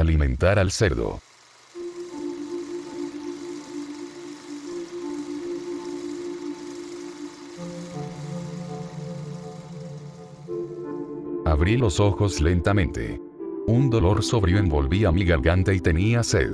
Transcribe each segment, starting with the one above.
Alimentar al cerdo. Abrí los ojos lentamente. Un dolor sobrio envolvía mi garganta y tenía sed.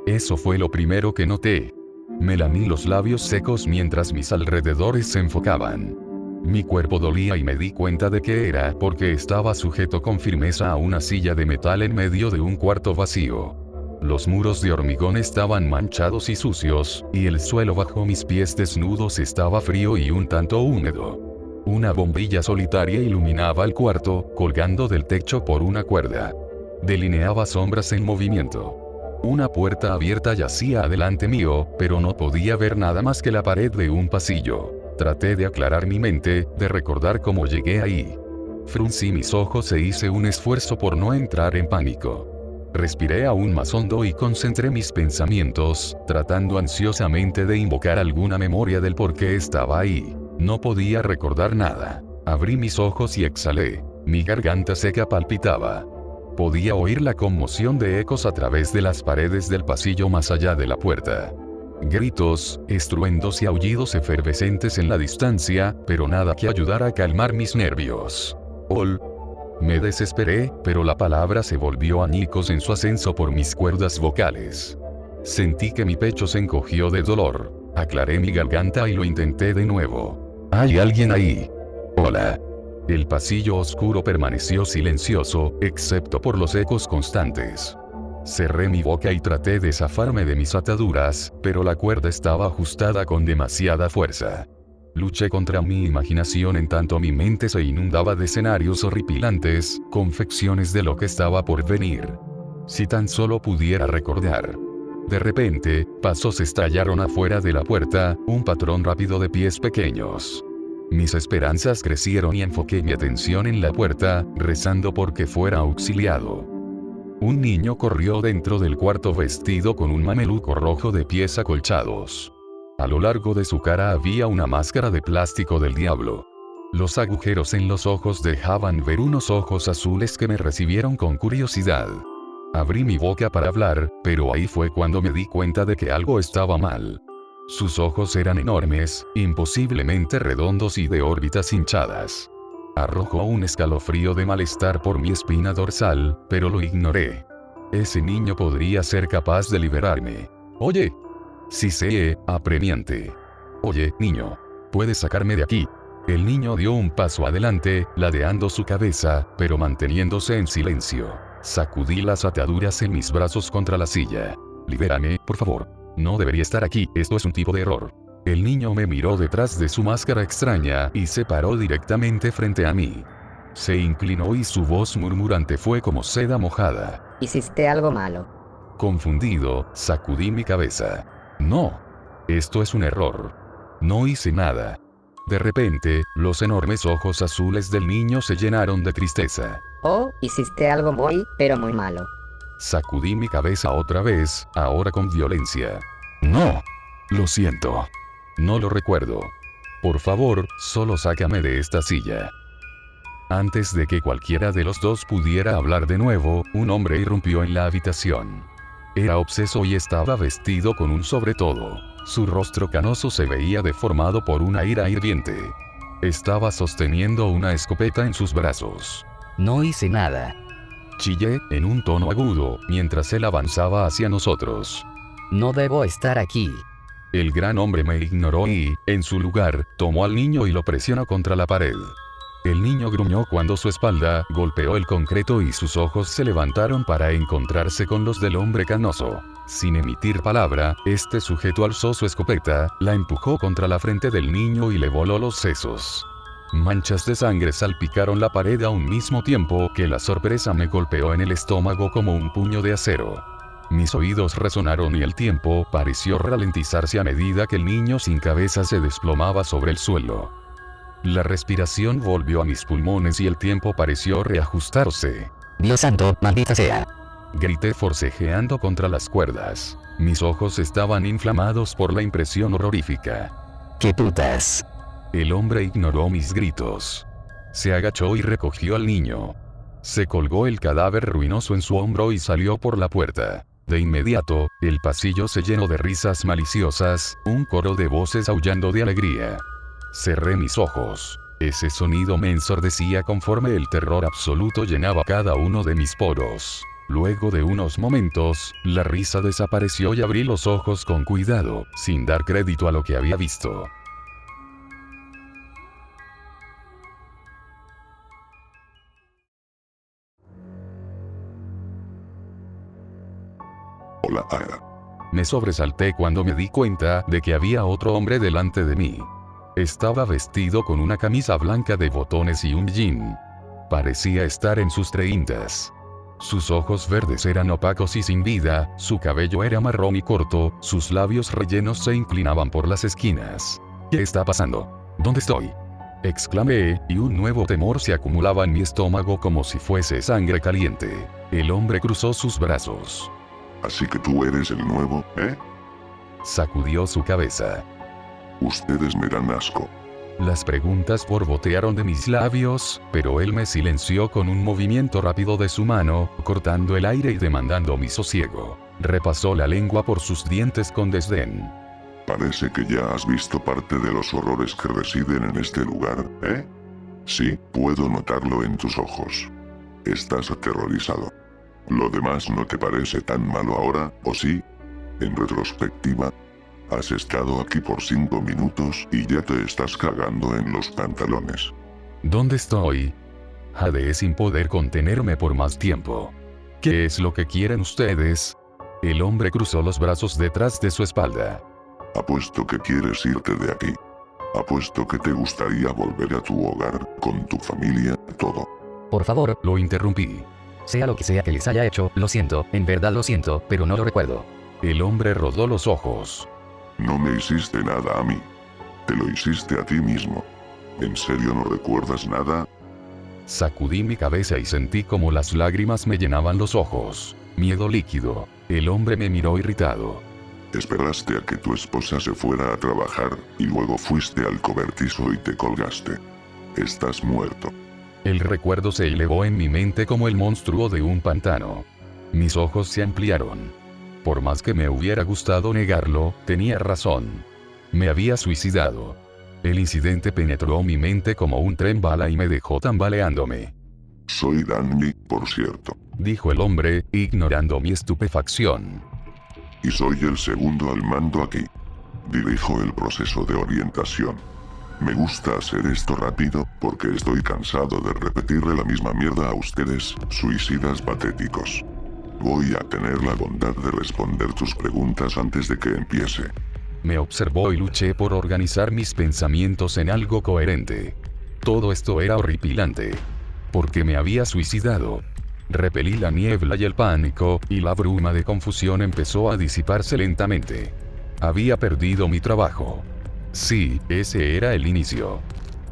Eso fue lo primero que noté. Me lamí los labios secos mientras mis alrededores se enfocaban. Mi cuerpo dolía y me di cuenta de que era porque estaba sujeto con firmeza a una silla de metal en medio de un cuarto vacío. Los muros de hormigón estaban manchados y sucios, y el suelo bajo mis pies desnudos estaba frío y un tanto húmedo. Una bombilla solitaria iluminaba el cuarto, colgando del techo por una cuerda. Delineaba sombras en movimiento. Una puerta abierta yacía adelante mío, pero no podía ver nada más que la pared de un pasillo. Traté de aclarar mi mente, de recordar cómo llegué ahí. Fruncí mis ojos e hice un esfuerzo por no entrar en pánico. Respiré aún más hondo y concentré mis pensamientos, tratando ansiosamente de invocar alguna memoria del por qué estaba ahí. No podía recordar nada. Abrí mis ojos y exhalé. Mi garganta seca palpitaba. Podía oír la conmoción de ecos a través de las paredes del pasillo más allá de la puerta. Gritos, estruendos y aullidos efervescentes en la distancia, pero nada que ayudara a calmar mis nervios. Me desesperé, pero la palabra se volvió añicos en su ascenso por mis cuerdas vocales. Sentí que mi pecho se encogió de dolor. Aclaré mi garganta y lo intenté de nuevo. ¿Hay alguien ahí? Hola. El pasillo oscuro permaneció silencioso, excepto por los ecos constantes. Cerré mi boca y traté de zafarme de mis ataduras, pero la cuerda estaba ajustada con demasiada fuerza. Luché contra mi imaginación en tanto mi mente se inundaba de escenarios horripilantes, confecciones de lo que estaba por venir. Si tan solo pudiera recordar. De repente, pasos estallaron afuera de la puerta, un patrón rápido de pies pequeños. Mis esperanzas crecieron y enfoqué mi atención en la puerta, rezando porque fuera auxiliado. Un niño corrió dentro del cuarto vestido con un mameluco rojo de pies acolchados. A lo largo de su cara había una máscara de plástico del diablo. Los agujeros en los ojos dejaban ver unos ojos azules que me recibieron con curiosidad. Abrí mi boca para hablar, pero ahí fue cuando me di cuenta de que algo estaba mal. Sus ojos eran enormes, imposiblemente redondos y de órbitas hinchadas. Arrojó un escalofrío de malestar por mi espina dorsal, pero lo ignoré. Ese niño podría ser capaz de liberarme. Oye. Sí sé, apremiante. Oye, niño. ¿Puedes sacarme de aquí? El niño dio un paso adelante, ladeando su cabeza, pero manteniéndose en silencio. Sacudí las ataduras en mis brazos contra la silla. Libérame, por favor. No debería estar aquí, esto es un tipo de error. El niño me miró detrás de su máscara extraña y se paró directamente frente a mí. Se inclinó y su voz murmurante fue como seda mojada. ¿Hiciste algo malo? Confundido, sacudí mi cabeza. No. Esto es un error. No hice nada. De repente, los enormes ojos azules del niño se llenaron de tristeza. Oh, hiciste algo pero muy malo. Sacudí mi cabeza otra vez, ahora con violencia. No. Lo siento. No lo recuerdo. Por favor, solo sácame de esta silla. Antes de que cualquiera de los dos pudiera hablar de nuevo, un hombre irrumpió en la habitación. Era obseso y estaba vestido con un sobretodo. Su rostro canoso se veía deformado por una ira hirviente. Estaba sosteniendo una escopeta en sus brazos. No hice nada. Chillé, en un tono agudo, mientras él avanzaba hacia nosotros. No debo estar aquí. El gran hombre me ignoró y, en su lugar, tomó al niño y lo presionó contra la pared. El niño gruñó cuando su espalda golpeó el concreto y sus ojos se levantaron para encontrarse con los del hombre canoso. Sin emitir palabra, este sujeto alzó su escopeta, la empujó contra la frente del niño y le voló los sesos. Manchas de sangre salpicaron la pared a un mismo tiempo que la sorpresa me golpeó en el estómago como un puño de acero. Mis oídos resonaron y el tiempo pareció ralentizarse a medida que el niño sin cabeza se desplomaba sobre el suelo. La respiración volvió a mis pulmones y el tiempo pareció reajustarse. Dios santo, maldita sea. Grité forcejeando contra las cuerdas. Mis ojos estaban inflamados por la impresión horrorífica. ¡Qué putas! El hombre ignoró mis gritos. Se agachó y recogió al niño. Se colgó el cadáver ruinoso en su hombro y salió por la puerta. De inmediato, el pasillo se llenó de risas maliciosas, un coro de voces aullando de alegría. Cerré mis ojos. Ese sonido me ensordecía conforme el terror absoluto llenaba cada uno de mis poros. Luego de unos momentos, la risa desapareció y abrí los ojos con cuidado, sin dar crédito a lo que había visto. Hola, Ada. Me sobresalté cuando me di cuenta de que había otro hombre delante de mí. Estaba vestido con una camisa blanca de botones y un jean. Parecía estar en sus 30s. Sus ojos verdes eran opacos y sin vida, su cabello era marrón y corto, sus labios rellenos se inclinaban por las esquinas. ¿Qué está pasando? ¿Dónde estoy? Exclamé, y un nuevo temor se acumulaba en mi estómago como si fuese sangre caliente. El hombre cruzó sus brazos. Así que tú eres el nuevo, ¿eh? Sacudió su cabeza. Ustedes me dan asco. Las preguntas borbotearon de mis labios, pero él me silenció con un movimiento rápido de su mano, cortando el aire y demandando mi sosiego. Repasó la lengua por sus dientes con desdén. Parece que ya has visto parte de los horrores que residen en este lugar, ¿eh? Sí, puedo notarlo en tus ojos. Estás aterrorizado. ¿Lo demás no te parece tan malo ahora, o sí? En retrospectiva, has estado aquí por 5 minutos y ya te estás cagando en los pantalones. ¿Dónde estoy? Jadeé sin poder contenerme por más tiempo. ¿Qué es lo que quieren ustedes? El hombre cruzó los brazos detrás de su espalda. Apuesto que quieres irte de aquí. Apuesto que te gustaría volver a tu hogar, con tu familia, todo. Por favor, Lo interrumpí. sea lo que sea que les haya hecho, lo siento, en verdad lo siento, pero no lo recuerdo. El hombre rodó los ojos. No me hiciste nada a mí. Te lo hiciste a ti mismo. ¿En serio no recuerdas nada? Sacudí mi cabeza y sentí como las lágrimas me llenaban los ojos. Miedo líquido. El hombre me miró irritado. Esperaste a que tu esposa se fuera a trabajar, y luego fuiste al cobertizo y te colgaste. Estás muerto. El recuerdo se elevó en mi mente como el monstruo de un pantano. Mis ojos se ampliaron. Por más que me hubiera gustado negarlo, tenía razón. Me había suicidado. El incidente penetró mi mente como un tren bala y me dejó tambaleándome. Soy Danny, por cierto. Dijo el hombre, ignorando mi estupefacción. Y soy el segundo al mando aquí. Dirijo el proceso de orientación. Me gusta hacer esto rápido, porque estoy cansado de repetirle la misma mierda a ustedes, suicidas patéticos. Voy a tener la bondad de responder tus preguntas antes de que empiece. Me observó y luché por organizar mis pensamientos en algo coherente. Todo esto era horripilante. Porque me había suicidado. Repelí la niebla y el pánico, y la bruma de confusión empezó a disiparse lentamente. Había perdido mi trabajo. Sí, ese era el inicio.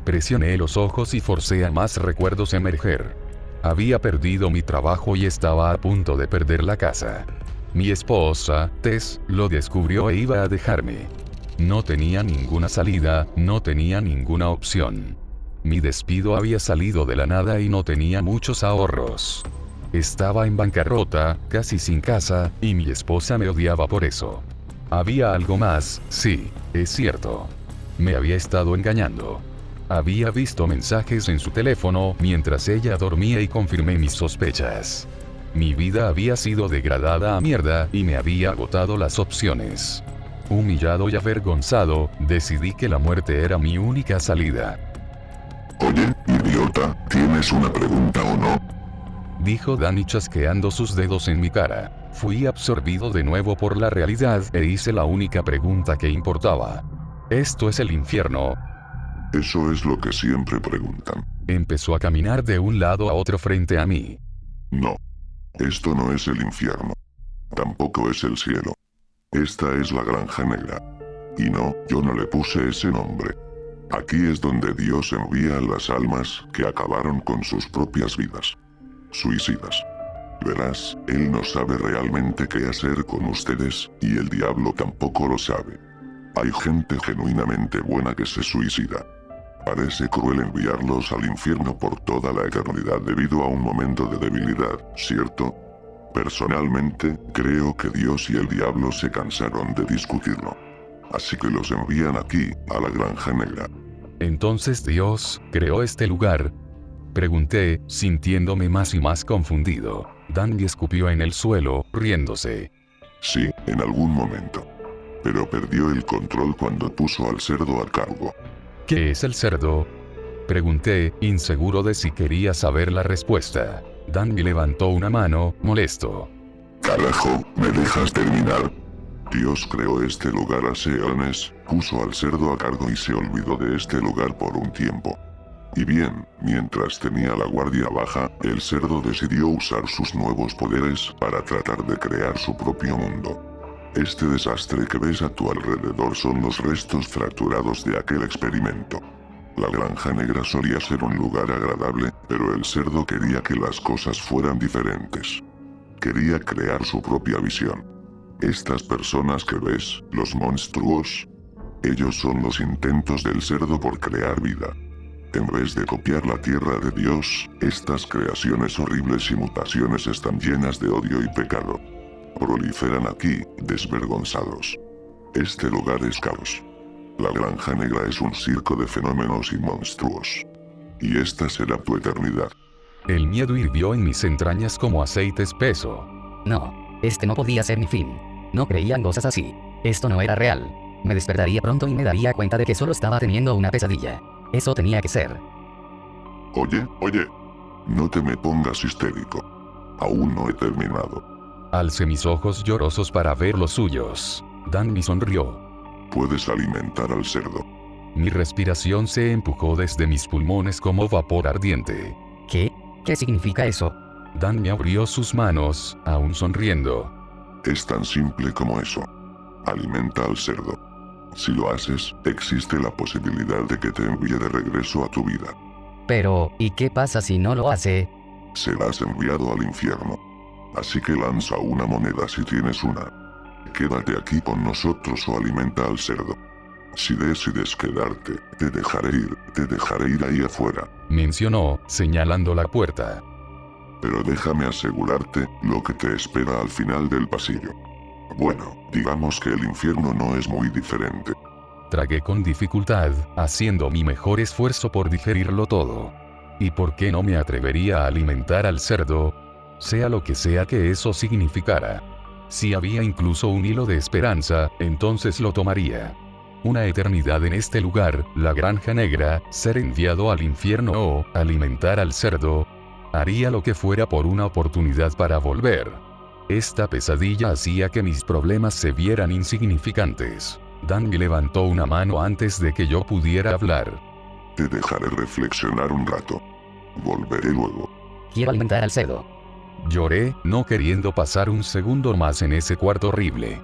Presioné los ojos y forcé a más recuerdos emerger. Había perdido mi trabajo y estaba a punto de perder la casa. Mi esposa, Tess, lo descubrió e iba a dejarme. No tenía ninguna salida, no tenía ninguna opción. Mi despido había salido de la nada y no tenía muchos ahorros. Estaba en bancarrota, casi sin casa, y mi esposa me odiaba por eso. Había algo más, sí, es cierto. Me había estado engañando. Había visto mensajes en su teléfono mientras ella dormía y confirmé mis sospechas. Mi vida había sido degradada a mierda y me había agotado las opciones. Humillado y avergonzado, decidí que la muerte era mi única salida. Oye, idiota, ¿tienes una pregunta o no? Dijo Danny chasqueando sus dedos en mi cara. Fui absorbido de nuevo por la realidad e hice la única pregunta que importaba. ¿Esto es el infierno? Eso es lo que siempre preguntan. Empezó a caminar de un lado a otro frente a mí. No. Esto no es el infierno. Tampoco es el cielo. Esta es la Granja Negra. Y no, yo no le puse ese nombre. Aquí es donde Dios envía a las almas que acabaron con sus propias vidas. Suicidas. Verás, Él no sabe realmente qué hacer con ustedes, y el diablo tampoco lo sabe. Hay gente genuinamente buena que se suicida. Parece cruel enviarlos al infierno por toda la eternidad debido a un momento de debilidad, ¿cierto? Personalmente, creo que Dios y el diablo se cansaron de discutirlo. Así que los envían aquí, a la Granja Negra. ¿Entonces Dios creó este lugar? Pregunté, sintiéndome más y más confundido. Danny escupió en el suelo, riéndose. Sí, en algún momento. Pero perdió el control cuando puso al cerdo a cargo. ¿Qué es el cerdo? Pregunté, inseguro de si quería saber la respuesta. Danny levantó una mano, molesto. Carajo, ¿me dejas terminar? Dios creó este lugar hace años, puso al cerdo a cargo y se olvidó de este lugar por un tiempo. Y bien, mientras tenía la guardia baja, el cerdo decidió usar sus nuevos poderes para tratar de crear su propio mundo. Este desastre que ves a tu alrededor son los restos fracturados de aquel experimento. La Granja Negra solía ser un lugar agradable, pero el cerdo quería que las cosas fueran diferentes. Quería crear su propia visión. Estas personas que ves, los monstruos, ellos son los intentos del cerdo por crear vida. En vez de copiar la tierra de Dios, estas creaciones horribles y mutaciones están llenas de odio y pecado. Proliferan aquí, desvergonzados. Este lugar es caos. La Granja Negra es un circo de fenómenos y monstruos. Y esta será tu eternidad. El miedo hirvió en mis entrañas como aceite espeso. No, este no podía ser mi fin. No creía en cosas así. Esto no era real. Me despertaría pronto y me daría cuenta de que solo estaba teniendo una pesadilla. Eso tenía que ser. Oye, no te me pongas histérico. Aún no he terminado. Alcé mis ojos llorosos para ver los suyos. Danny sonrió. Puedes alimentar al cerdo. Mi respiración se empujó desde mis pulmones como vapor ardiente. ¿Qué? ¿Qué significa eso? Danny abrió sus manos, aún sonriendo. Es tan simple como eso. Alimenta al cerdo. Si lo haces, existe la posibilidad de que te envíe de regreso a tu vida. Pero, ¿y qué pasa si no lo hace? Serás enviado al infierno. Así que lanza una moneda si tienes una. Quédate aquí con nosotros o alimenta al cerdo. Si decides quedarte, te dejaré ir ahí afuera. Mencionó, señalando la puerta. Pero déjame asegurarte lo que te espera al final del pasillo. Bueno, digamos que el infierno no es muy diferente. Tragué con dificultad, haciendo mi mejor esfuerzo por digerirlo todo. ¿Y por qué no me atrevería a alimentar al cerdo? Sea lo que sea que eso significara. Si había incluso un hilo de esperanza, entonces lo tomaría. Una eternidad en este lugar, la Granja Negra, ser enviado al infierno o alimentar al cerdo. Haría lo que fuera por una oportunidad para volver. Esta pesadilla hacía que mis problemas se vieran insignificantes. Danny levantó una mano antes de que yo pudiera hablar. Te dejaré reflexionar un rato. Volveré luego. Quiero alimentar al cerdo. Lloré, no queriendo pasar un segundo más en ese cuarto horrible.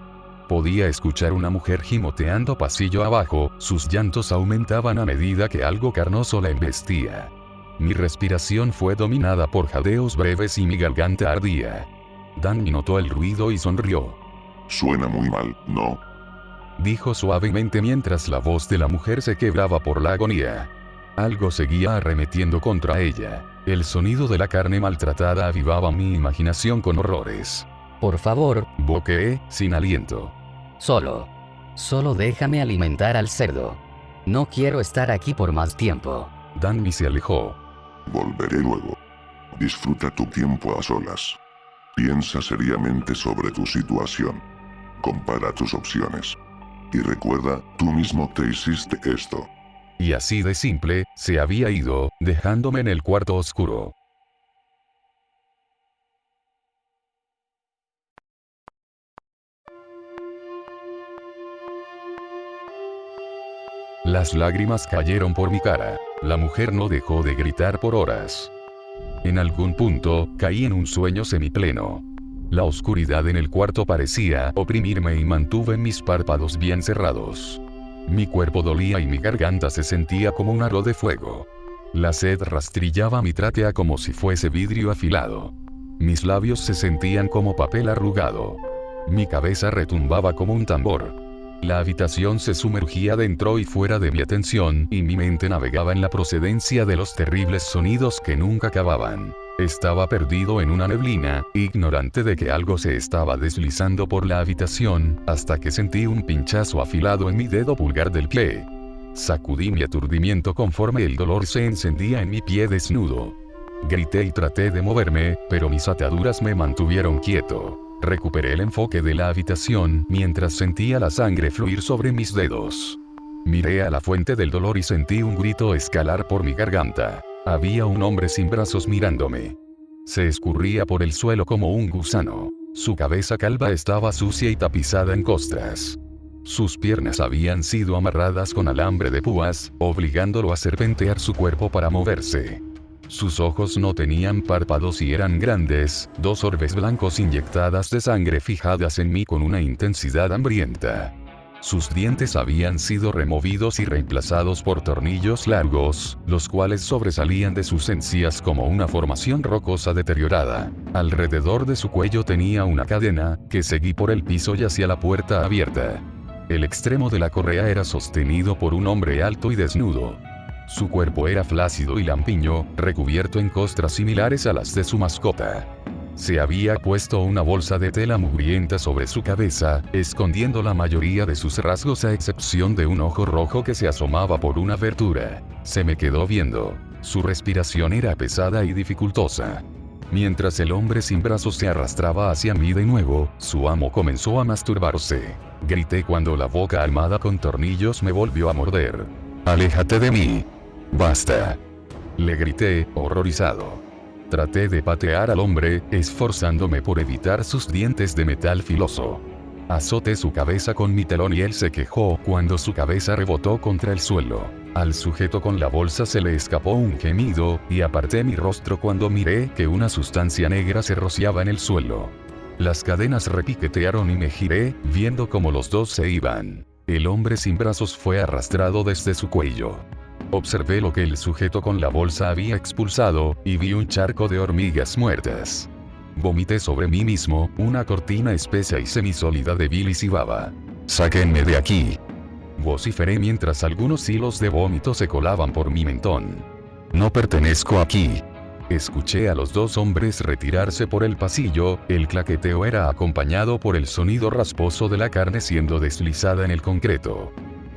Podía escuchar una mujer gimoteando pasillo abajo, sus llantos aumentaban a medida que algo carnoso la embestía. Mi respiración fue dominada por jadeos breves y mi garganta ardía. Danny notó el ruido y sonrió. Suena muy mal, ¿no? Dijo suavemente mientras la voz de la mujer se quebraba por la agonía. Algo seguía arremetiendo contra ella. El sonido de la carne maltratada avivaba mi imaginación con horrores. Por favor, Boqueé, sin aliento. Solo déjame alimentar al cerdo. No quiero estar aquí por más tiempo. Danny se alejó. Volveré luego. Disfruta tu tiempo a solas. Piensa seriamente sobre tu situación. Compara tus opciones. Y recuerda, tú mismo te hiciste esto. Y así de simple, se había ido, dejándome en el cuarto oscuro. Las lágrimas cayeron por mi cara. La mujer no dejó de gritar por horas. En algún punto, caí en un sueño semipleno. La oscuridad en el cuarto parecía oprimirme y mantuve mis párpados bien cerrados. Mi cuerpo dolía y mi garganta se sentía como un aro de fuego. La sed rastrillaba mi tráquea como si fuese vidrio afilado. Mis labios se sentían como papel arrugado. Mi cabeza retumbaba como un tambor. La habitación se sumergía dentro y fuera de mi atención, y mi mente navegaba en la procedencia de los terribles sonidos que nunca acababan. Estaba perdido en una neblina, ignorante de que algo se estaba deslizando por la habitación, hasta que sentí un pinchazo afilado en mi dedo pulgar del pie. Sacudí mi aturdimiento conforme el dolor se encendía en mi pie desnudo. Grité y traté de moverme, pero mis ataduras me mantuvieron quieto. Recuperé el enfoque de la habitación mientras sentía la sangre fluir sobre mis dedos. Miré a la fuente del dolor y sentí un grito escalar por mi garganta. Había un hombre sin brazos mirándome. Se escurría por el suelo como un gusano. Su cabeza calva estaba sucia y tapizada en costras. Sus piernas habían sido amarradas con alambre de púas, obligándolo a serpentear su cuerpo para moverse. Sus ojos no tenían párpados y eran grandes, 2 orbes blancos inyectadas de sangre fijadas en mí con una intensidad hambrienta. Sus dientes habían sido removidos y reemplazados por tornillos largos, los cuales sobresalían de sus encías como una formación rocosa deteriorada. Alrededor de su cuello tenía una cadena, que seguí por el piso y hacia la puerta abierta. El extremo de la correa era sostenido por un hombre alto y desnudo. Su cuerpo era flácido y lampiño, recubierto en costras similares a las de su mascota. Se había puesto una bolsa de tela mugrienta sobre su cabeza, escondiendo la mayoría de sus rasgos a excepción de un ojo rojo que se asomaba por una abertura. Se me quedó viendo. Su respiración era pesada y dificultosa. Mientras el hombre sin brazos se arrastraba hacia mí de nuevo, su amo comenzó a masturbarse. Grité cuando la boca armada con tornillos me volvió a morder. «¡Aléjate de mí! ¡Basta!», le grité, horrorizado. Traté de patear al hombre, esforzándome por evitar sus dientes de metal filoso. Azoté su cabeza con mi talón y él se quejó cuando su cabeza rebotó contra el suelo. Al sujeto con la bolsa se le escapó un gemido, y aparté mi rostro cuando miré que una sustancia negra se rociaba en el suelo. Las cadenas repiquetearon y me giré, viendo cómo los dos se iban. El hombre sin brazos fue arrastrado desde su cuello. Observé lo que el sujeto con la bolsa había expulsado, y vi un charco de hormigas muertas. Vomité sobre mí mismo, una cortina espesa y semisólida de bilis y baba. «¡Sáquenme de aquí!», vociferé mientras algunos hilos de vómito se colaban por mi mentón. «¡No pertenezco aquí!». Escuché a los 2 hombres retirarse por el pasillo, el claqueteo era acompañado por el sonido rasposo de la carne siendo deslizada en el concreto.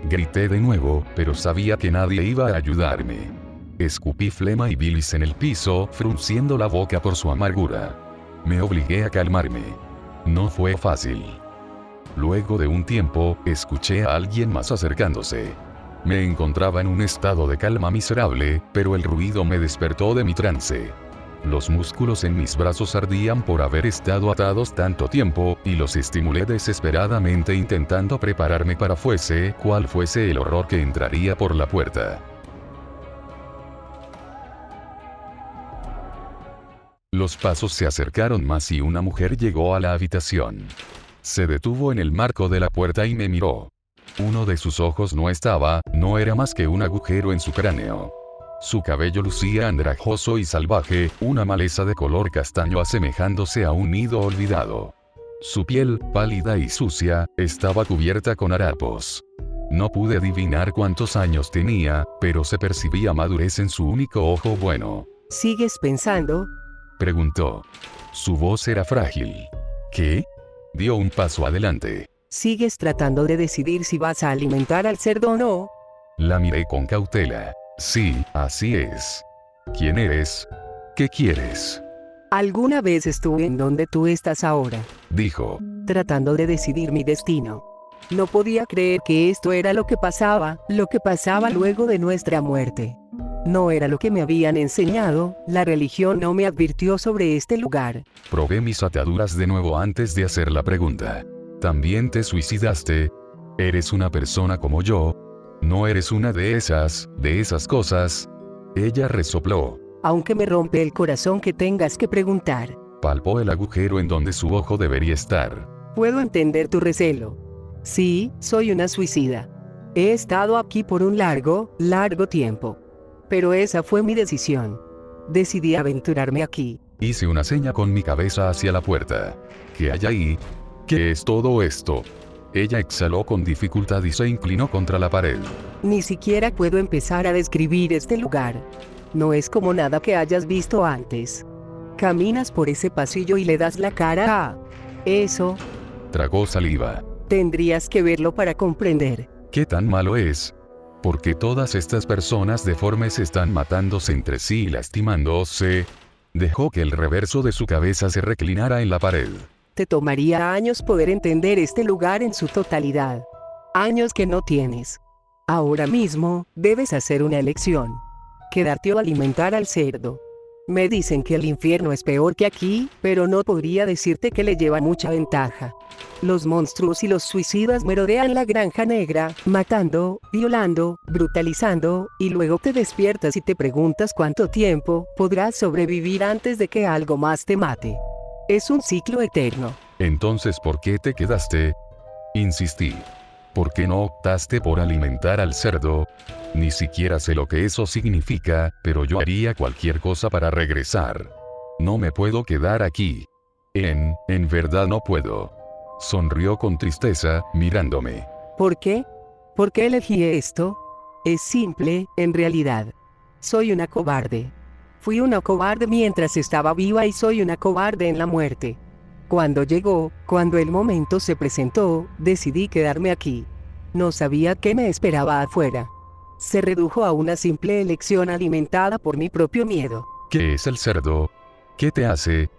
Grité de nuevo, pero sabía que nadie iba a ayudarme. Escupí flema y bilis en el piso, frunciendo la boca por su amargura. Me obligué a calmarme. No fue fácil. Luego de un tiempo, escuché a alguien más acercándose. Me encontraba en un estado de calma miserable, pero el ruido me despertó de mi trance. Los músculos en mis brazos ardían por haber estado atados tanto tiempo, y los estimulé desesperadamente intentando prepararme para cual fuese el horror que entraría por la puerta. Los pasos se acercaron más y una mujer llegó a la habitación. Se detuvo en el marco de la puerta y me miró. Uno de sus ojos no era más que un agujero en su cráneo. Su cabello lucía andrajoso y salvaje, una maleza de color castaño asemejándose a un nido olvidado. Su piel, pálida y sucia, estaba cubierta con harapos. No pude adivinar cuántos años tenía, pero se percibía madurez en su único ojo bueno. ¿Sigues pensando?, preguntó. Su voz era frágil. ¿Qué? Dio un paso adelante. ¿Sigues tratando de decidir si vas a alimentar al cerdo o no? La miré con cautela. Sí, así es. ¿Quién eres? ¿Qué quieres? Alguna vez estuve en donde tú estás ahora, dijo. tratando de decidir mi destino. No podía creer que esto era lo que pasaba luego de nuestra muerte. No era lo que me habían enseñado, la religión no me advirtió sobre este lugar. Probé mis ataduras de nuevo antes de hacer la pregunta. ¿También te suicidaste? ¿Eres una persona como yo? ¿No eres una de esas cosas? Ella resopló. Aunque me rompe el corazón que tengas que preguntar. Palpó el agujero en donde su ojo debería estar. Puedo entender tu recelo. Sí, soy una suicida. He estado aquí por un largo tiempo. Pero esa fue mi decisión. Decidí aventurarme aquí. Hice una seña con mi cabeza hacia la puerta. ¿Qué hay ahí? ¿Qué es todo esto? Ella exhaló con dificultad y se inclinó contra la pared. Ni siquiera puedo empezar a describir este lugar. No es como nada que hayas visto antes. Caminas por ese pasillo y le das la cara a eso. Tragó saliva. Tendrías que verlo para comprender. ¿Qué tan malo es? Porque todas estas personas deformes están matándose entre sí y lastimándose. Dejó que el reverso de su cabeza se reclinara en la pared. Te tomaría años poder entender este lugar en su totalidad. Años que no tienes. Ahora mismo, debes hacer una elección. Quedarte o alimentar al cerdo. Me dicen que el infierno es peor que aquí, pero no podría decirte que le lleva mucha ventaja. Los monstruos y los suicidas merodean la granja negra, matando, violando, brutalizando, y luego te despiertas y te preguntas cuánto tiempo podrás sobrevivir antes de que algo más te mate. Es un ciclo eterno. Entonces, ¿por qué te quedaste? Insistí. ¿Por qué no optaste por alimentar al cerdo? Ni siquiera sé lo que eso significa, pero yo haría cualquier cosa para regresar. No me puedo quedar aquí. En verdad no puedo. Sonrió con tristeza, mirándome. ¿Por qué? ¿Por qué elegí esto? Es simple, en realidad. Soy una cobarde. Fui una cobarde mientras estaba viva y soy una cobarde en la muerte. Cuando llegó, cuando el momento se presentó, decidí quedarme aquí. No sabía qué me esperaba afuera. Se redujo a una simple elección alimentada por mi propio miedo. ¿Qué es el cerdo? ¿Qué te hace?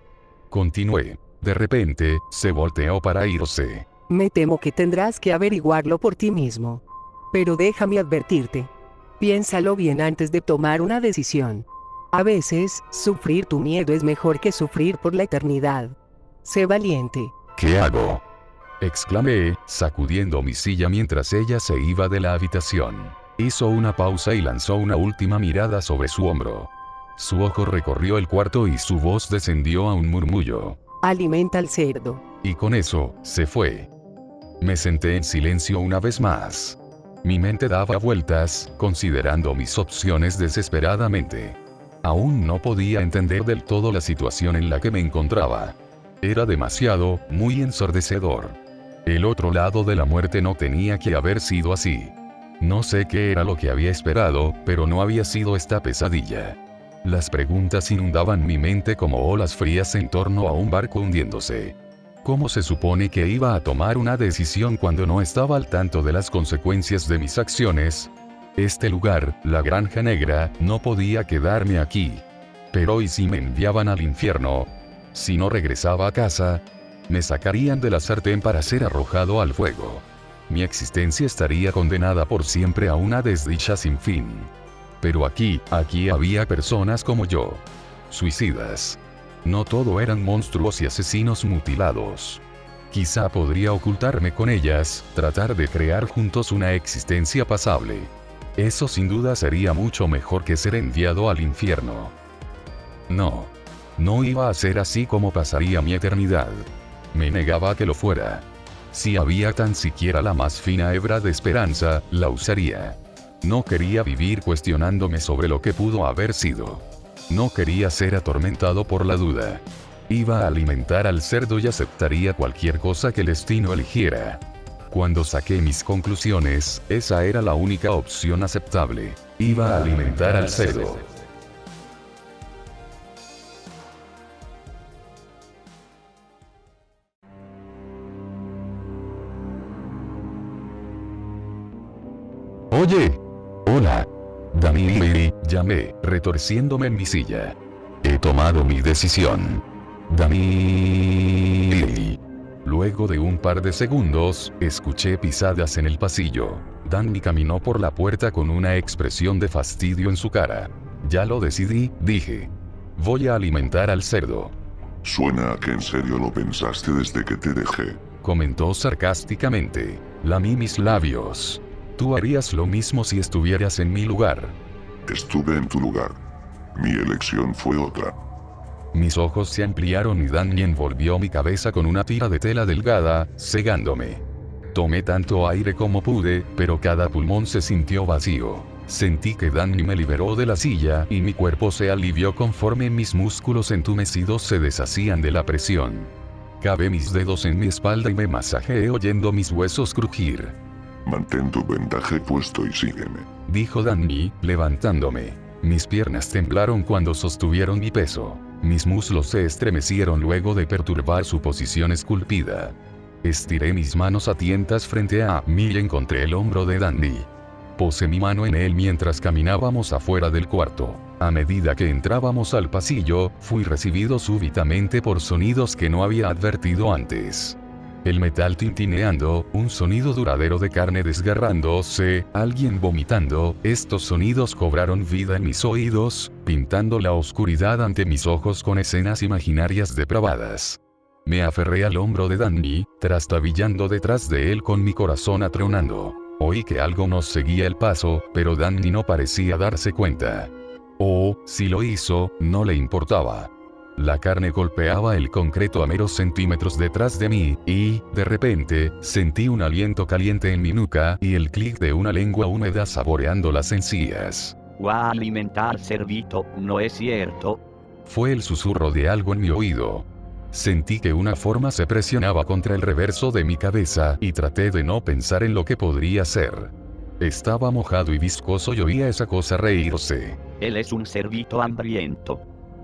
Continué. De repente, se volteó para irse. Me temo que tendrás que averiguarlo por ti mismo. Pero déjame advertirte. Piénsalo bien antes de tomar una decisión. A veces, sufrir tu miedo es mejor que sufrir por la eternidad. Sé valiente. ¿Qué hago? Exclamé, sacudiendo mi silla mientras ella se iba de la habitación. Hizo una pausa y lanzó una última mirada sobre su hombro. Su ojo recorrió el cuarto y su voz descendió a un murmullo. Alimenta al cerdo. Y con eso, se fue. Me senté en silencio una vez más. Mi mente daba vueltas, considerando mis opciones desesperadamente. Aún no podía entender del todo la situación en la que me encontraba. Era demasiado, muy ensordecedor. El otro lado de la muerte no tenía que haber sido así. No sé qué era lo que había esperado, pero no había sido esta pesadilla. Las preguntas inundaban mi mente como olas frías en torno a un barco hundiéndose. ¿Cómo se supone que iba a tomar una decisión cuando no estaba al tanto de las consecuencias de mis acciones? Este lugar, la Granja Negra, no podía quedarme aquí. Pero ¿y si me enviaban al infierno? Si no regresaba a casa, me sacarían de la sartén para ser arrojado al fuego. Mi existencia estaría condenada por siempre a una desdicha sin fin. Pero aquí había personas como yo. Suicidas. No todo eran monstruos y asesinos mutilados. Quizá podría ocultarme con ellas, tratar de crear juntos una existencia pasable. Eso sin duda sería mucho mejor que ser enviado al infierno. No iba a ser así como pasaría mi eternidad. Me negaba a que lo fuera. Si había tan siquiera la más fina hebra de esperanza, la usaría. No quería vivir cuestionándome sobre lo que pudo haber sido. No quería ser atormentado por la duda. Iba a alimentar al cerdo y aceptaría cualquier cosa que el destino eligiera. Cuando saqué mis conclusiones, esa era la única opción aceptable. Iba a alimentar al cerdo. Oye. Hola. Dani, llamé, retorciéndome en mi silla. He tomado mi decisión. Dani. Luego de un par de segundos, escuché pisadas en el pasillo. Danny caminó por la puerta con una expresión de fastidio en su cara. Ya lo decidí, dije. Voy a alimentar al cerdo. Suena a que en serio lo pensaste desde que te dejé. Comentó sarcásticamente. Lamí mis labios. Tú harías lo mismo si estuvieras en mi lugar. Estuve en tu lugar. Mi elección fue otra. Mis ojos se ampliaron y Danny envolvió mi cabeza con una tira de tela delgada, cegándome. Tomé tanto aire como pude, pero cada pulmón se sintió vacío. Sentí que Danny me liberó de la silla y mi cuerpo se alivió conforme mis músculos entumecidos se deshacían de la presión. Cavé mis dedos en mi espalda y me masajeé oyendo mis huesos crujir. Mantén tu vendaje puesto y sígueme. Dijo Danny, levantándome. Mis piernas temblaron cuando sostuvieron mi peso. Mis muslos se estremecieron luego de perturbar su posición esculpida. Estiré mis manos a tientas frente a mí y encontré el hombro de Danny. Posé mi mano en él mientras caminábamos afuera del cuarto. A medida que entrábamos al pasillo, fui recibido súbitamente por sonidos que no había advertido antes. El metal tintineando, un sonido duradero de carne desgarrándose, alguien vomitando, estos sonidos cobraron vida en mis oídos, pintando la oscuridad ante mis ojos con escenas imaginarias depravadas. Me aferré al hombro de Danny, trastabillando detrás de él con mi corazón atronando. Oí que algo nos seguía el paso, pero Danny no parecía darse cuenta. O, si lo hizo, no le importaba. La carne golpeaba el concreto a meros centímetros detrás de mí, y, de repente, sentí un aliento caliente en mi nuca y el clic de una lengua húmeda saboreando las encías. Va a alimentar cerdito, ¿no es cierto? Fue el susurro de algo en mi oído. Sentí que una forma se presionaba contra el reverso de mi cabeza y traté de no pensar en lo que podría ser. Estaba mojado y viscoso y oía esa cosa reírse. Él es un cerdito hambriento.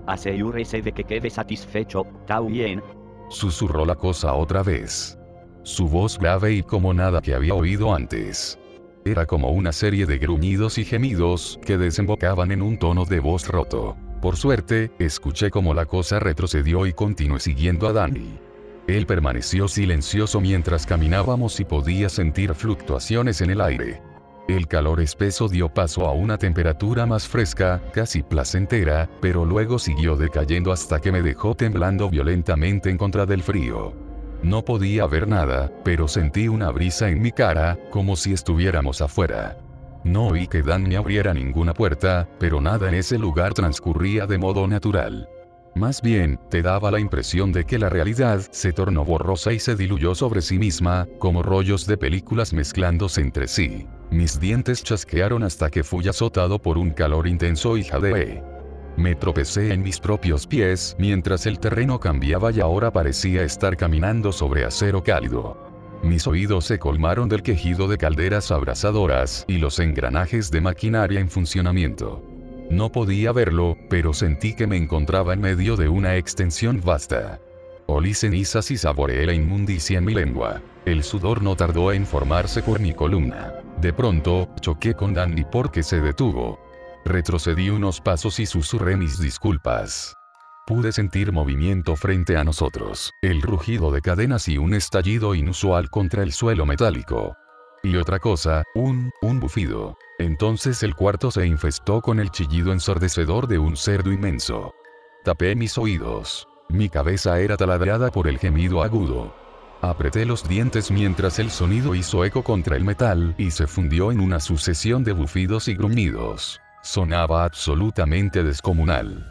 Asegúrese de que quede satisfecho, ¿está bien? Susurró la cosa otra vez. Su voz grave y como nada que había oído antes. Era como una serie de gruñidos y gemidos que desembocaban en un tono de voz roto. Por suerte, escuché como la cosa retrocedió y continué siguiendo a Danny. Él permaneció silencioso mientras caminábamos y podía sentir fluctuaciones en el aire. El calor espeso dio paso a una temperatura más fresca, casi placentera, pero luego siguió decayendo hasta que me dejó temblando violentamente en contra del frío. No podía ver nada, pero sentí una brisa en mi cara, como si estuviéramos afuera. No oí que Danny abriera ninguna puerta, pero nada en ese lugar transcurría de modo natural. Más bien, te daba la impresión de que la realidad se tornó borrosa y se diluyó sobre sí misma, como rollos de películas mezclándose entre sí. Mis dientes chasquearon hasta que fui azotado por un calor intenso y jadeé. Me tropecé en mis propios pies, mientras el terreno cambiaba y ahora parecía estar caminando sobre acero cálido. Mis oídos se colmaron del quejido de calderas abrasadoras y los engranajes de maquinaria en funcionamiento. No podía verlo, pero sentí que me encontraba en medio de una extensión vasta. Olí cenizas y saboreé la inmundicia en mi lengua. El sudor no tardó en formarse por mi columna. De pronto, choqué con Danny porque se detuvo. Retrocedí unos pasos y susurré mis disculpas. Pude sentir movimiento frente a nosotros, el rugido de cadenas y un estallido inusual contra el suelo metálico. Y otra cosa, un bufido. Entonces el cuarto se infestó con el chillido ensordecedor de un cerdo inmenso. Tapé mis oídos. Mi cabeza era taladrada por el gemido agudo. Apreté los dientes mientras el sonido hizo eco contra el metal y se fundió en una sucesión de bufidos y gruñidos. Sonaba absolutamente descomunal.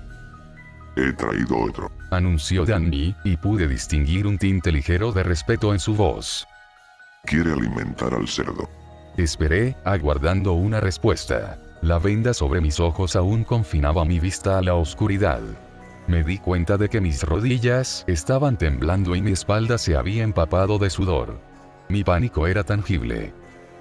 He traído otro. Anunció Danny, y pude distinguir un tinte ligero de respeto en su voz. Quiere alimentar al cerdo. Esperé, aguardando una respuesta. La venda sobre mis ojos aún confinaba mi vista a la oscuridad. Me di cuenta de que mis rodillas estaban temblando y mi espalda se había empapado de sudor. Mi pánico era tangible.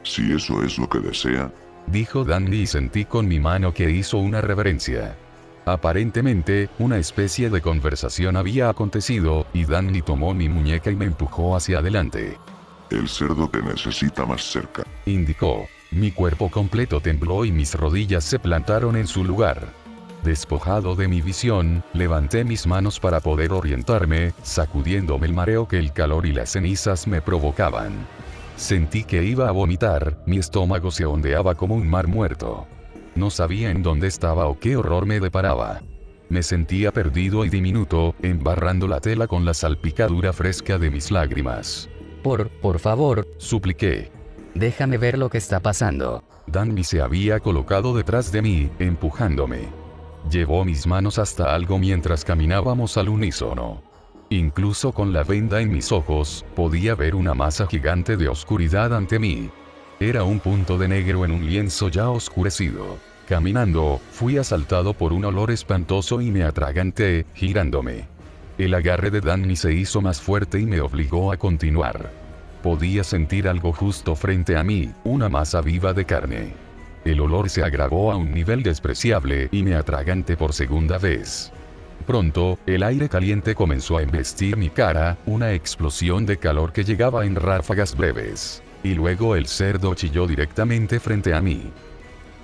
Si eso es lo que desea, Dijo Danny y sentí con mi mano que hizo una reverencia. Aparentemente, una especie de conversación había acontecido, y Danny tomó mi muñeca y me empujó hacia adelante. el cerdo te necesita más cerca. Indicó. Mi cuerpo completo tembló y mis rodillas se plantaron en su lugar. Despojado de mi visión, levanté mis manos para poder orientarme, sacudiéndome el mareo que el calor y las cenizas me provocaban. Sentí que iba a vomitar, mi estómago se ondeaba como un mar muerto. No sabía en dónde estaba o qué horror me deparaba. Me sentía perdido y diminuto, embarrando la tela con la salpicadura fresca de mis lágrimas. Por favor, Supliqué. déjame ver lo que está pasando. Danny se había colocado detrás de mí, empujándome. Llevó mis manos hasta algo mientras caminábamos al unísono. Incluso con la venda en mis ojos, podía ver una masa gigante de oscuridad ante mí. Era un punto de negro en un lienzo ya oscurecido. Caminando, fui asaltado por un olor espantoso y me atraganté, girándome. El agarre de Danny se hizo más fuerte y me obligó a continuar. Podía sentir algo justo frente a mí, una masa viva de carne. El olor se agravó a un nivel despreciable y me atraganté por segunda vez. Pronto, el aire caliente comenzó a embestir mi cara, una explosión de calor que llegaba en ráfagas breves. Y luego el cerdo chilló directamente frente a mí.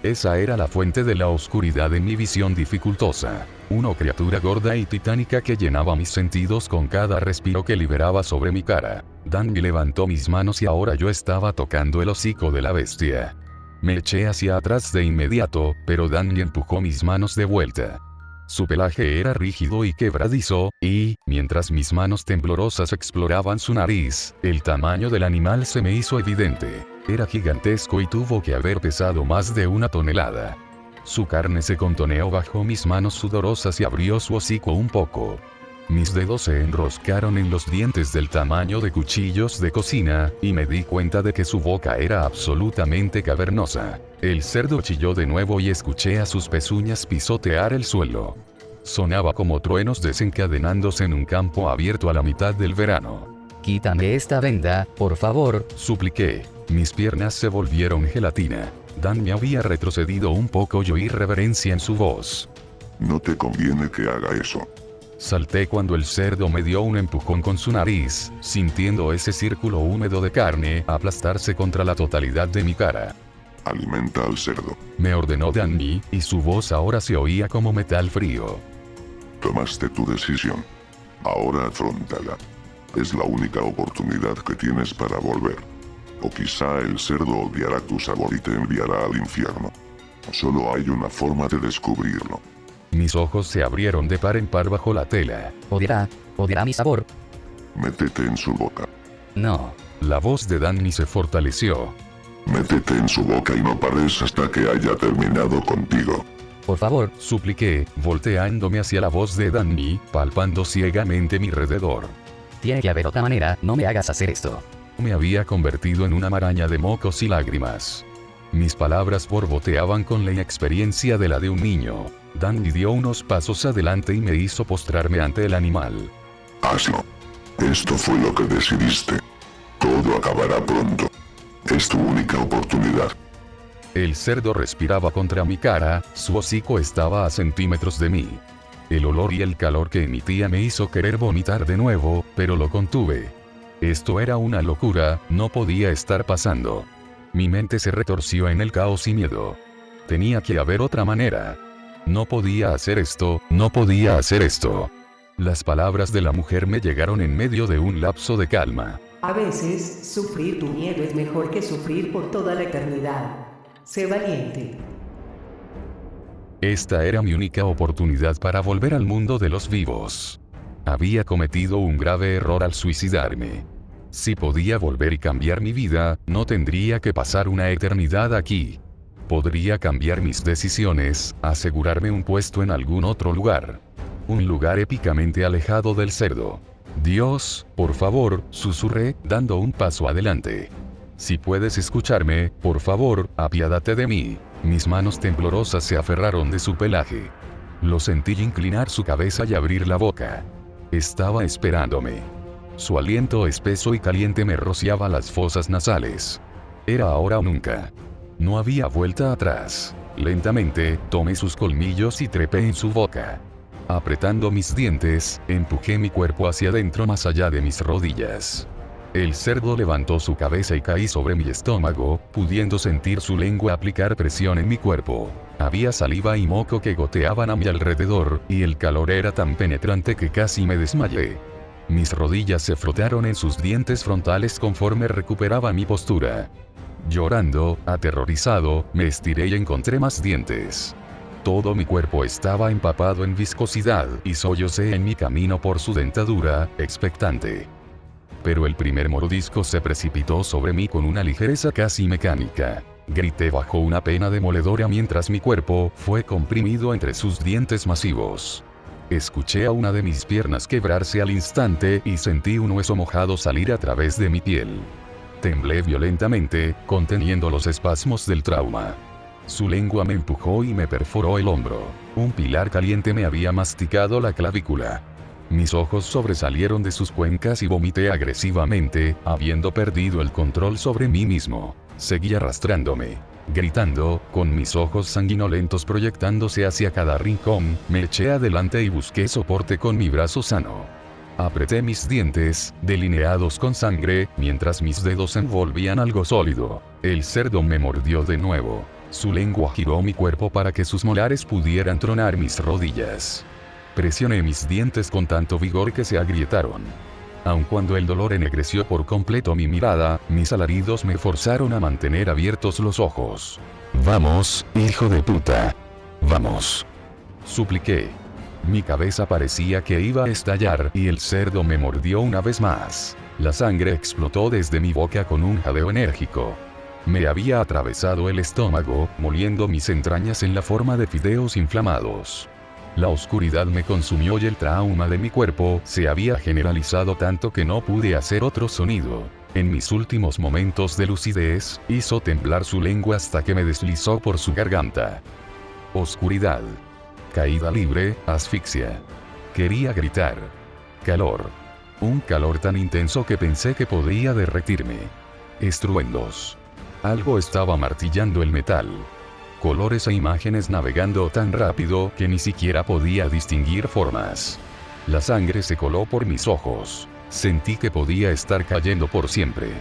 Esa era la fuente de la oscuridad en mi visión dificultosa. Una criatura gorda y titánica que llenaba mis sentidos con cada respiro que liberaba sobre mi cara. Danny levantó mis manos y ahora yo estaba tocando el hocico de la bestia. Me eché hacia atrás de inmediato, pero Danny empujó mis manos de vuelta. Su pelaje era rígido y quebradizo, y, mientras mis manos temblorosas exploraban su nariz, el tamaño del animal se me hizo evidente. Era gigantesco y tuvo que haber pesado más de 1 tonelada. Su carne se contoneó bajo mis manos sudorosas y abrió su hocico un poco. Mis dedos se enroscaron en los dientes del tamaño de cuchillos de cocina, y me di cuenta de que su boca era absolutamente cavernosa. El cerdo chilló de nuevo y escuché a sus pezuñas pisotear el suelo. Sonaba como truenos desencadenándose en un campo abierto a la mitad del verano. Quítame esta venda, por favor, Supliqué. Mis piernas se volvieron gelatina. Dan me había retrocedido un poco y oí reverencia en su voz. No te conviene que haga eso. Salté cuando el cerdo me dio un empujón con su nariz, sintiendo ese círculo húmedo de carne aplastarse contra la totalidad de mi cara. Alimenta al cerdo. Me ordenó Danny, y su voz ahora se oía como metal frío. Tomaste tu decisión. Ahora afróntala. Es la única oportunidad que tienes para volver. O quizá el cerdo odiará tu sabor y te enviará al infierno. Solo hay una forma de descubrirlo. Mis ojos se abrieron de par en par bajo la tela. odiará mi sabor. Métete en su boca. No. La voz de Danny se fortaleció. Métete en su boca y no pares hasta que haya terminado contigo. Por favor, Supliqué, volteándome hacia la voz de Danny, palpando ciegamente mi alrededor. tiene que haber otra manera, no me hagas hacer esto. Me había convertido en una maraña de mocos y lágrimas. Mis palabras borboteaban con la inexperiencia de la de un niño. Danny dio unos pasos adelante y me hizo postrarme ante el animal. Hazlo. Esto fue lo que decidiste. Todo acabará pronto. Es tu única oportunidad. El cerdo respiraba contra mi cara, su hocico estaba a centímetros de mí. El olor y el calor que emitía me hizo querer vomitar de nuevo, pero lo contuve. Esto era una locura, no podía estar pasando. Mi mente se retorció en el caos y miedo. Tenía que haber otra manera. No podía hacer esto, no podía hacer esto. Las palabras de la mujer me llegaron en medio de un lapso de calma. A veces, sufrir tu miedo es mejor que sufrir por toda la eternidad. Sé valiente. Esta era mi única oportunidad para volver al mundo de los vivos. Había cometido un grave error al suicidarme. Si podía volver y cambiar mi vida, no tendría que pasar una eternidad aquí. Podría cambiar mis decisiones, asegurarme un puesto en algún otro lugar. Un lugar épicamente alejado del cerdo. Dios, por favor, susurré, dando un paso adelante. Si puedes escucharme, por favor, apiádate de mí. Mis manos temblorosas se aferraron de su pelaje. Lo sentí inclinar su cabeza y abrir la boca. Estaba esperándome. Su aliento espeso y caliente me rociaba las fosas nasales. Era ahora o nunca. No había vuelta atrás. Lentamente, tomé sus colmillos y trepé en su boca. Apretando mis dientes, empujé mi cuerpo hacia adentro más allá de mis rodillas. El cerdo levantó su cabeza y caí sobre mi estómago, pudiendo sentir su lengua aplicar presión en mi cuerpo. Había saliva y moco que goteaban a mi alrededor, y el calor era tan penetrante que casi me desmayé. Mis rodillas se frotaron en sus dientes frontales conforme recuperaba mi postura. Llorando, aterrorizado, me estiré y encontré más dientes. Todo mi cuerpo estaba empapado en viscosidad y sollocé en mi camino por su dentadura, expectante. Pero el primer mordisco se precipitó sobre mí con una ligereza casi mecánica. Grité bajo una pena demoledora mientras mi cuerpo fue comprimido entre sus dientes masivos. Escuché a una de mis piernas quebrarse al instante y sentí un hueso mojado salir a través de mi piel. Temblé violentamente, conteniendo los espasmos del trauma. Su lengua me empujó y me perforó el hombro. Un pilar caliente me había masticado la clavícula. Mis ojos sobresalieron de sus cuencas y vomité agresivamente, habiendo perdido el control sobre mí mismo. Seguí arrastrándome. Gritando, con mis ojos sanguinolentos proyectándose hacia cada rincón, me eché adelante y busqué soporte con mi brazo sano. Apreté mis dientes, delineados con sangre, mientras mis dedos envolvían algo sólido. El cerdo me mordió de nuevo. Su lengua giró mi cuerpo para que sus molares pudieran tronar mis rodillas. Presioné mis dientes con tanto vigor que se agrietaron. Aun cuando el dolor ennegreció por completo mi mirada, mis alaridos me forzaron a mantener abiertos los ojos. Vamos, hijo de puta. Vamos. Supliqué. Mi cabeza parecía que iba a estallar y el cerdo me mordió una vez más. La sangre explotó desde mi boca con un jadeo enérgico. Me había atravesado el estómago, moliendo mis entrañas en la forma de fideos inflamados. La oscuridad me consumió y el trauma de mi cuerpo se había generalizado tanto que no pude hacer otro sonido. En mis últimos momentos de lucidez, hizo temblar su lengua hasta que me deslizó por su garganta. Oscuridad. Caída libre, asfixia. Quería gritar. Calor. Un calor tan intenso que pensé que podría derretirme. Estruendos. Algo estaba martillando el metal. Colores e imágenes navegando tan rápido que ni siquiera podía distinguir formas. La sangre se coló por mis ojos. Sentí que podía estar cayendo por siempre.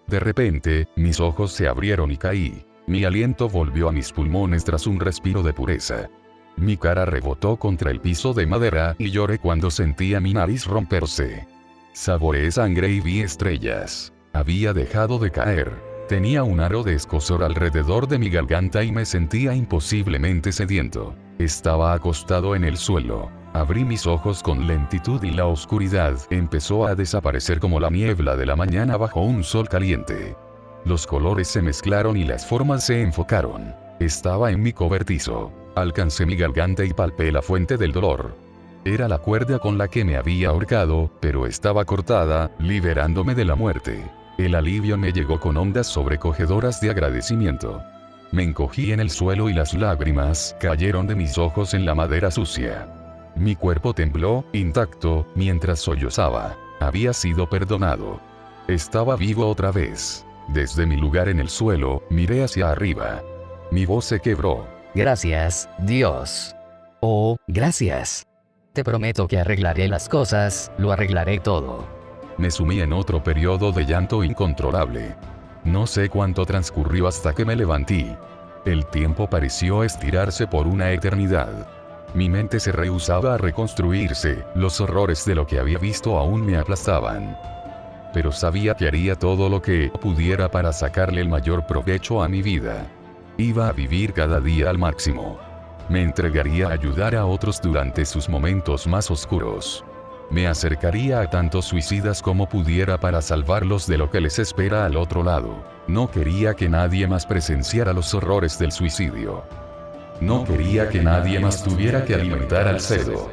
De repente, mis ojos se abrieron y caí. Mi aliento volvió a mis pulmones tras un respiro de pureza. Mi cara rebotó contra el piso de madera y lloré cuando sentía mi nariz romperse. Saboreé sangre y vi estrellas. Había dejado de caer. Tenía un aro de escozor alrededor de mi garganta y me sentía imposiblemente sediento. Estaba acostado en el suelo. Abrí mis ojos con lentitud y la oscuridad empezó a desaparecer como la niebla de la mañana bajo un sol caliente. Los colores se mezclaron y las formas se enfocaron. Estaba en mi cobertizo. Alcancé mi garganta y palpé la fuente del dolor. Era la cuerda con la que me había ahorcado, pero estaba cortada, liberándome de la muerte. El alivio me llegó con ondas sobrecogedoras de agradecimiento. Me encogí en el suelo y las lágrimas cayeron de mis ojos en la madera sucia. Mi cuerpo tembló, intacto, mientras sollozaba. Había sido perdonado. Estaba vivo otra vez. Desde mi lugar en el suelo, miré hacia arriba. Mi voz se quebró. Gracias, Dios. Oh, gracias. Te prometo que arreglaré las cosas, lo arreglaré todo. Me sumí en otro periodo de llanto incontrolable. No sé cuánto transcurrió hasta que me levanté. El tiempo pareció estirarse por una eternidad. Mi mente se rehusaba a reconstruirse, los horrores de lo que había visto aún me aplastaban. Pero sabía que haría todo lo que pudiera para sacarle el mayor provecho a mi vida. Iba a vivir cada día al máximo. Me entregaría a ayudar a otros durante sus momentos más oscuros. Me acercaría a tantos suicidas como pudiera para salvarlos de lo que les espera al otro lado. No quería que nadie más presenciara los horrores del suicidio. No quería que nadie más tuviera que alimentar al cerdo.